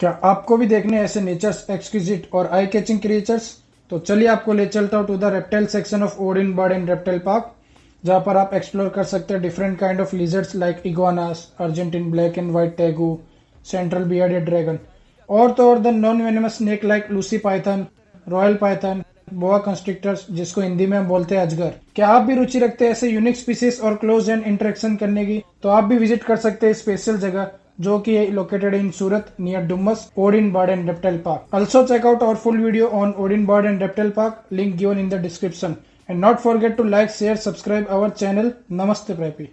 क्या आपको भी देखने ऐसे नेचर्स एक्सक्विजिट और आई कैचिंग क्रिएचर्स? तो चलिए आपको ले चलता हूँ to the reptile section of Odin bird and reptile park, जहाँ पर आप एक्सप्लोर कर सकते हैं different kind of lizards like iguanas, Argentine black and white tegu, central bearded dragon, और तो और the non venomous snake like Lucy python, royal python, boa constrictors जिसको हिंदी में हम बोलते हैं अजगर। क्या आप भी रुचि रखते हैं ऐसे यूनिक स्पीसीज और क्लोज एंड इंटरेक्शन करने की? तो आप भी विजिट कर सकते हैं स्पेशल जगह जो कि located in Surat near Dumas, Odin bird and reptile park. Also check out our full video on Odin Bird and Reptile Park, link given in the description. And not forget to like, share, subscribe our channel. Namaste Preppy.